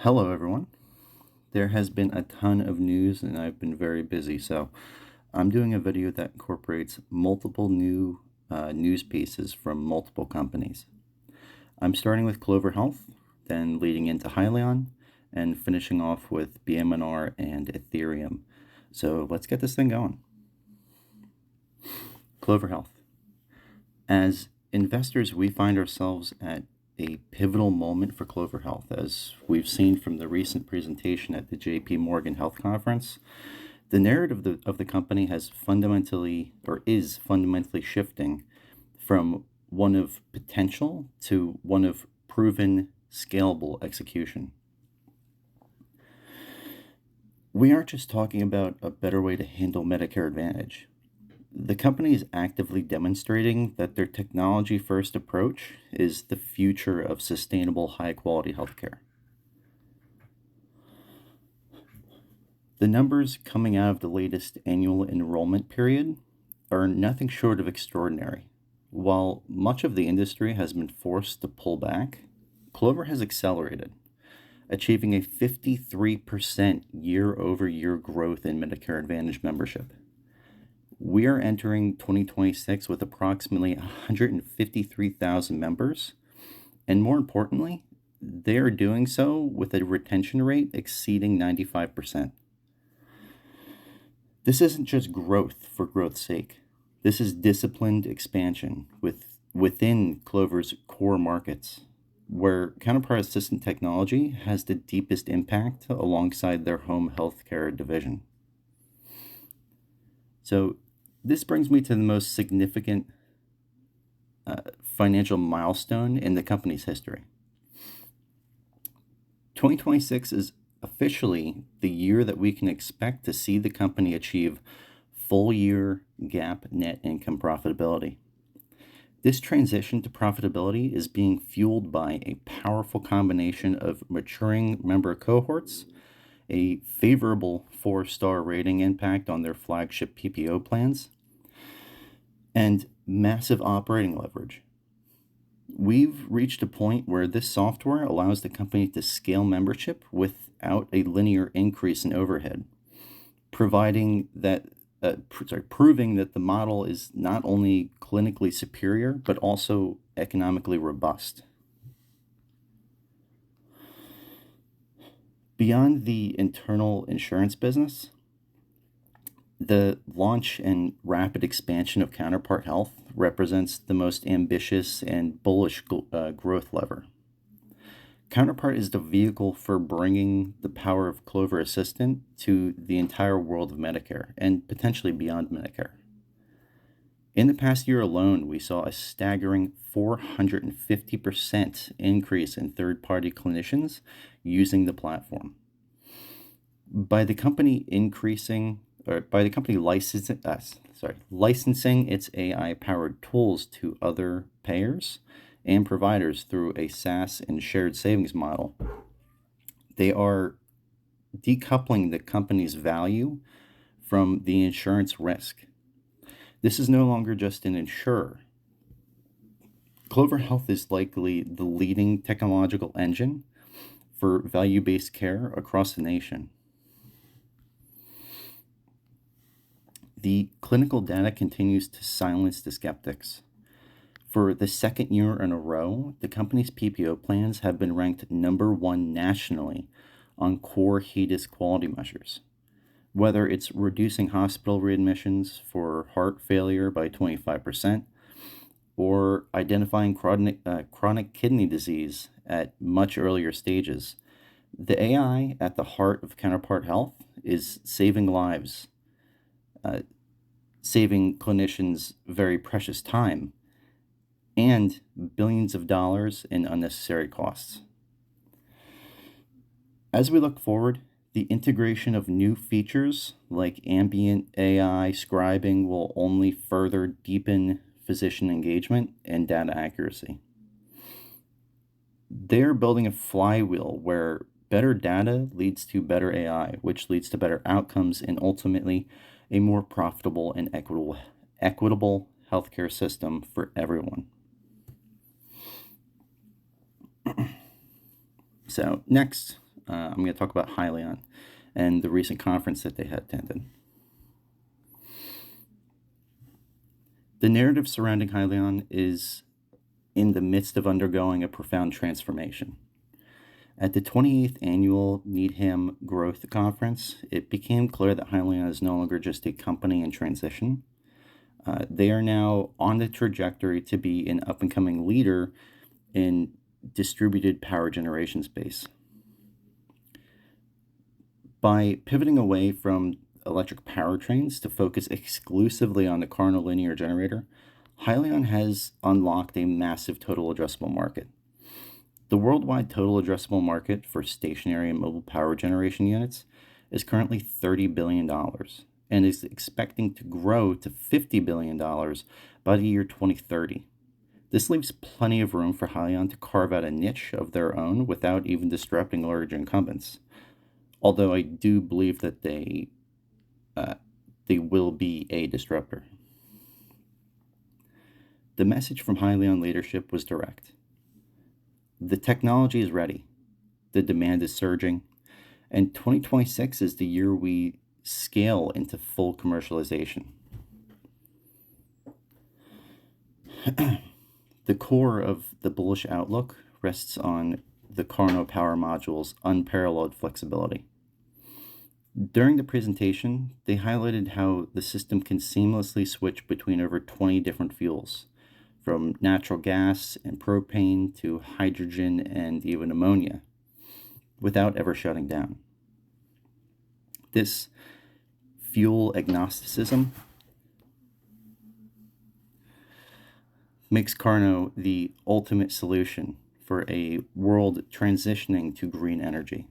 Hello, everyone. There has been a ton of news and I've been very busy, so I'm doing a video that incorporates multiple new news pieces from multiple companies. I'm starting with Clover Health, then leading into Hyliion, and finishing off with BMNR and Ethereum. So let's get this thing going. Clover Health. As investors, we find ourselves at a pivotal moment for Clover Health, as we've seen from the recent presentation at the JP Morgan Health Conference. The narrative of the company has fundamentally, or is fundamentally shifting from one of potential to one of proven, scalable execution. We aren't just talking about a better way to handle Medicare Advantage. The company is actively demonstrating that their technology first approach is the future of sustainable, high quality healthcare. The numbers coming out of the latest annual enrollment period are nothing short of extraordinary. While much of the industry has been forced to pull back, Clover has accelerated, achieving a 53% year-over-year growth in Medicare Advantage membership. We are entering 2026 with approximately 153,000 members, and more importantly, they are doing so with a retention rate exceeding 95%. This isn't just growth for growth's sake. This is disciplined expansion within Clover's core markets, where counterpart assistant technology has the deepest impact alongside their home healthcare division. So this brings me to the most significant financial milestone in the company's history. 2026 is officially the year that we can expect to see the company achieve full year GAAP net income profitability. This transition to profitability is being fueled by a powerful combination of maturing member cohorts, a favorable 4-star rating impact on their flagship PPO plans, and massive operating leverage. We've reached a point where this software allows the company to scale membership without a linear increase in overhead, proving that the model is not only clinically superior, but also economically robust. Beyond the internal insurance business, the launch and rapid expansion of Counterpart Health represents the most ambitious and bullish growth lever. Counterpart is the vehicle for bringing the power of Clover Assistant to the entire world of Medicare and potentially beyond Medicare. In the past year alone, we saw a staggering 450% increase in third-party clinicians using the platform. By the company licensing its AI-powered tools to other payers and providers through a SaaS and shared savings model, they are decoupling the company's value from the insurance risk. This is no longer just an insurer. Clover Health is likely the leading technological engine for value-based care across the nation. The clinical data continues to silence the skeptics. For the second year in a row, the company's PPO plans have been ranked number one nationally on core HEDIS quality measures. Whether it's reducing hospital readmissions for heart failure by 25%, or identifying chronic kidney disease at much earlier stages, the AI at the heart of Counterpart Health is saving lives, saving clinicians very precious time, and billions of dollars in unnecessary costs. As we look forward, the integration of new features like ambient AI scribing will only further deepen physician engagement and data accuracy. They're building a flywheel where better data leads to better AI, which leads to better outcomes and ultimately a more profitable and equitable healthcare system for everyone. So next, I'm going to talk about Hyliion and the recent conference that they had attended. The narrative surrounding Hyliion is in the midst of undergoing a profound transformation. At the 28th Annual Needham Growth Conference, it became clear that Hyliion is no longer just a company in transition. They are now on the trajectory to be an up-and-coming leader in distributed power generation space. By pivoting away from electric powertrains to focus exclusively on the Carnot linear generator, Hyliion has unlocked a massive total addressable market. The worldwide total addressable market for stationary and mobile power generation units is currently $30 billion and is expecting to grow to $50 billion by the year 2030. This leaves plenty of room for Hyliion to carve out a niche of their own without even disrupting large incumbents. Although I do believe that they will be a disruptor. The message from Hyliion leadership was direct. The technology is ready, the demand is surging, and 2026 is the year we scale into full commercialization. The core of the bullish outlook rests on the Carnot power module's unparalleled flexibility. During the presentation, they highlighted how the system can seamlessly switch between over 20 different fuels, from natural gas and propane to hydrogen and even ammonia, without ever shutting down. This fuel agnosticism makes Carnot the ultimate solution for a world transitioning to green energy.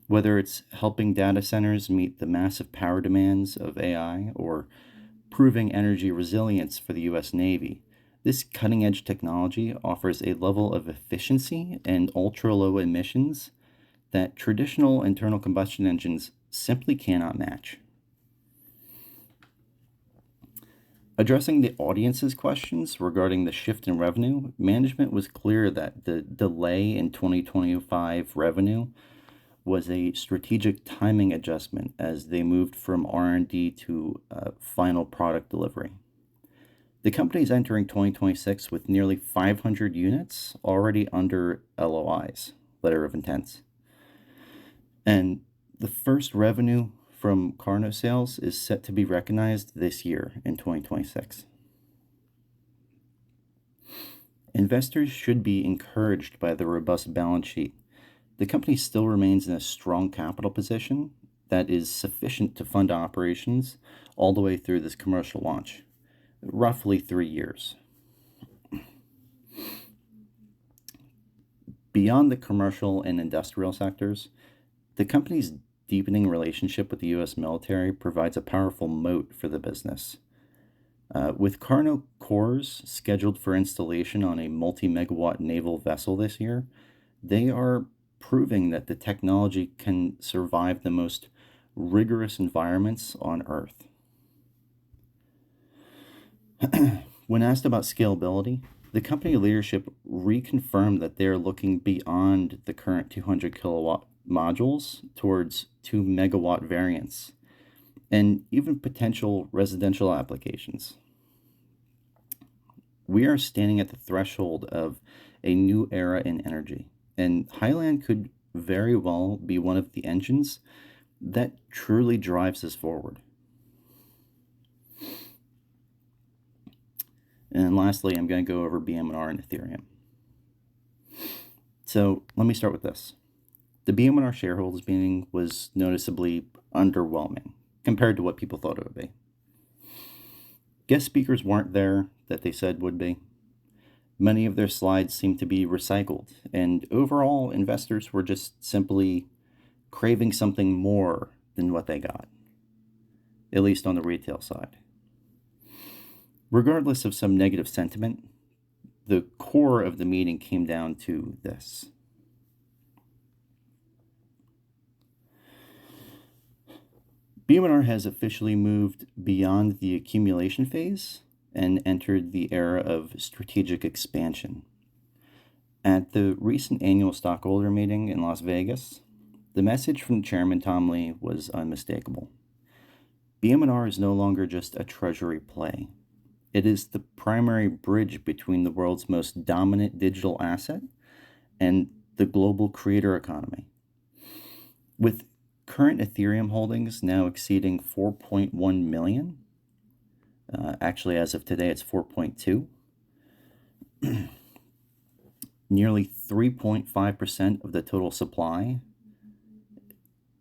Whether it's helping data centers meet the massive power demands of AI or proving energy resilience for the US Navy, this cutting-edge technology offers a level of efficiency and ultra-low emissions that traditional internal combustion engines simply cannot match. Addressing the audience's questions regarding the shift in revenue, management was clear that the delay in 2025 revenue was a strategic timing adjustment as they moved from R&D to final product delivery. The company is entering 2026 with nearly 500 units already under LOIs, letter of intents. And the first revenue from Carnot sales is set to be recognized this year in 2026. Investors should be encouraged by the robust balance sheet. The company still remains in a strong capital position that is sufficient to fund operations all the way through this commercial launch, roughly 3 years. Beyond the commercial and industrial sectors, the company's deepening relationship with the U.S. military provides a powerful moat for the business. With Carnot cores scheduled for installation on a multi-megawatt naval vessel this year, they are proving that the technology can survive the most rigorous environments on Earth. When asked about scalability, the company leadership reconfirmed that they are looking beyond the current 200 kilowatt modules towards 2 megawatt variants and even potential residential applications. We are standing at the threshold of a new era in energy, and Hyliion could very well be one of the engines that truly drives us forward. And lastly, I'm going to go over BMNR and Ethereum. So let me start with this. The BMNR shareholders meeting was noticeably underwhelming compared to what people thought it would be. Guest speakers weren't there that they said would be. Many of their slides seemed to be recycled, and overall, investors were just simply craving something more than what they got, at least on the retail side. Regardless of some negative sentiment, the core of the meeting came down to this. BMNR has officially moved beyond the accumulation phase and entered the era of strategic expansion. At the recent annual stockholder meeting in Las Vegas, The message from Chairman Tom Lee was unmistakable. BMNR is no longer just a treasury play. It is the primary bridge between the world's most dominant digital asset and the global creator economy. With current Ethereum holdings now exceeding 4.1 million, actually as of today it's 4.2, nearly 3.5% of the total supply,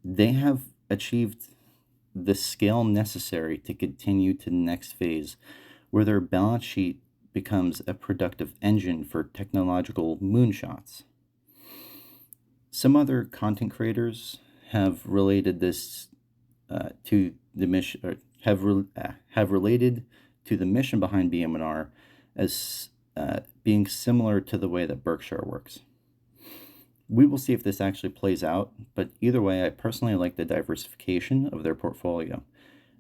they have achieved the scale necessary to continue to the next phase, where their balance sheet becomes a productive engine for technological moonshots. Some other content creators have related this to the mission, or have related to the mission behind BMNR as being similar to the way that Berkshire works. We will see if this actually plays out, but either way, I personally like the diversification of their portfolio,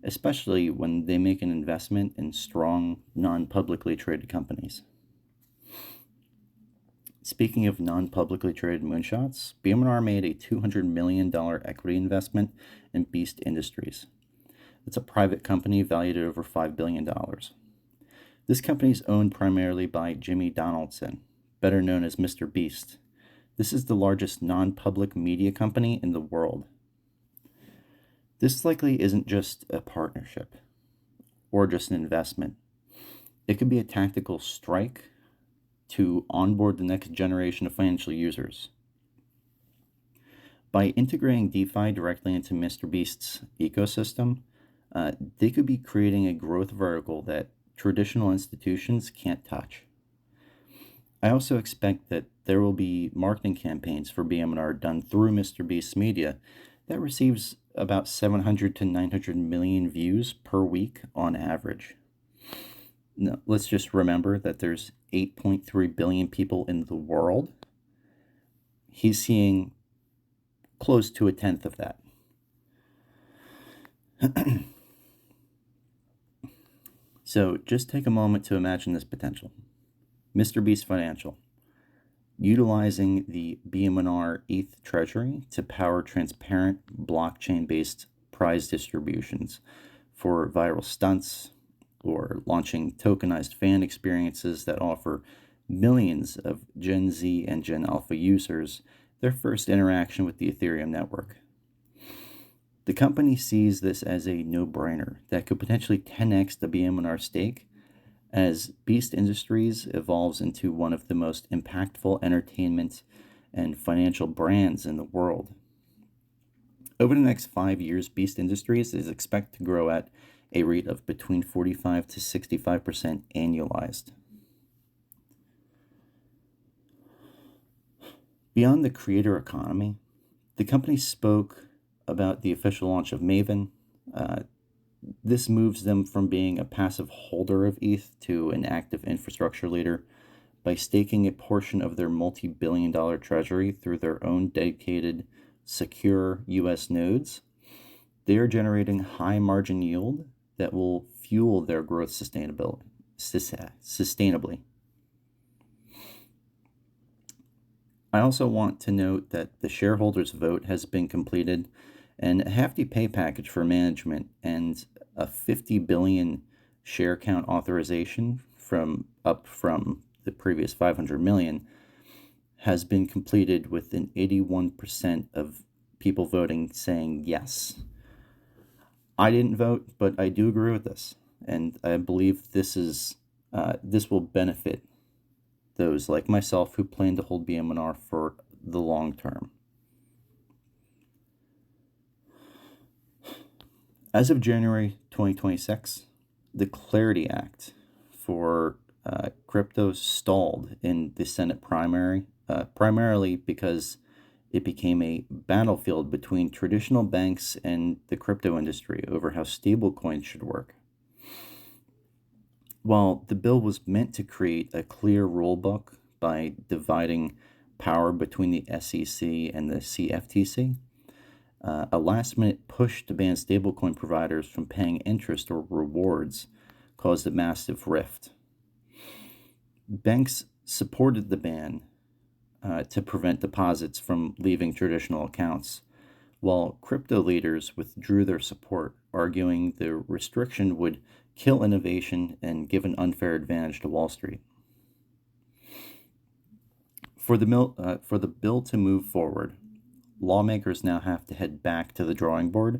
especially when they make an investment in strong, non-publicly traded companies. Speaking of non-publicly traded moonshots, BMNR made a $200 million equity investment in Beast Industries. It's a private company valued at over $5 billion. This company is owned primarily by Jimmy Donaldson, better known as Mr. Beast. This is the largest non-public media company in the world. This likely isn't just a partnership or just an investment. It could be a tactical strike to onboard the next generation of financial users. By integrating DeFi directly into Mr. Beast's ecosystem, they could be creating a growth vertical that traditional institutions can't touch. I also expect that there will be marketing campaigns for BMNR done through Mr. Beast's media that receives about 700 to 900 million views per week on average. Now, let's just remember that there's 8.3 billion people in the world. He's seeing close to a tenth of that. So just take a moment to imagine this potential. Mr. Beast Financial, utilizing the BMNR ETH treasury to power transparent blockchain-based prize distributions for viral stunts, or launching tokenized fan experiences that offer millions of Gen Z and Gen Alpha users their first interaction with the Ethereum network. The company sees this as a no-brainer that could potentially 10x the BMNR stake as Beast Industries evolves into one of the most impactful entertainment and financial brands in the world. Over the next 5 years, Beast Industries is expected to grow at a rate of between 45 to 65% annualized. Beyond the creator economy, the company spoke about the official launch of Maven. This moves them from being a passive holder of ETH to an active infrastructure leader by staking a portion of their multi-billion-dollar treasury through their own dedicated, secure US nodes. They are generating high margin yield that will fuel their growth sustainably. I also want to note that the shareholders' vote has been completed, and a hefty pay package for management and a 50 billion share count authorization up from the previous 500 million has been completed, with an 81% of people voting saying yes. I didn't vote, but I do agree with this, and I believe this will benefit those like myself who plan to hold BMNR for the long term. As of January 2026, the Clarity Act for crypto stalled in the Senate primary, primarily because it became a battlefield between traditional banks and the crypto industry over how stablecoins should work. While the bill was meant to create a clear rulebook by dividing power between the SEC and the CFTC, a last-minute push to ban stablecoin providers from paying interest or rewards caused a massive rift. Banks supported the ban to prevent deposits from leaving traditional accounts, while crypto leaders withdrew their support, arguing the restriction would kill innovation and give an unfair advantage to Wall Street. For the bill to move forward, lawmakers now have to head back to the drawing board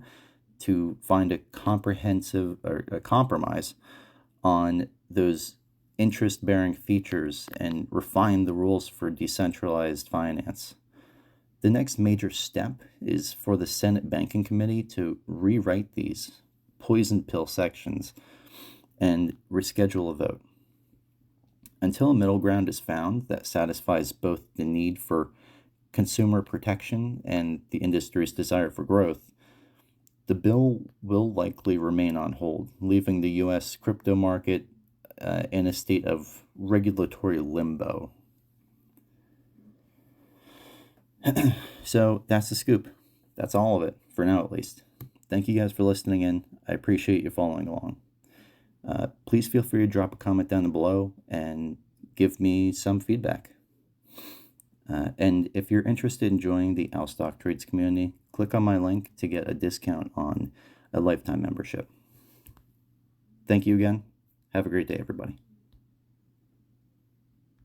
to find a compromise on those interest-bearing features and refine the rules for decentralized finance. The next major step is for the Senate Banking Committee to rewrite these poison pill sections and reschedule a vote. Until a middle ground is found that satisfies both the need for consumer protection and the industry's desire for growth, the bill will likely remain on hold, leaving the U.S. crypto market in a state of regulatory limbo. So that's the scoop. That's all of it, for now at least. Thank you guys for listening in. I appreciate you following along. Please feel free to drop a comment down below and give me some feedback. And if you're interested in joining the Owl Stock Trades community, click on my link to get a discount on a lifetime membership. Thank you again. Have a great day, everybody.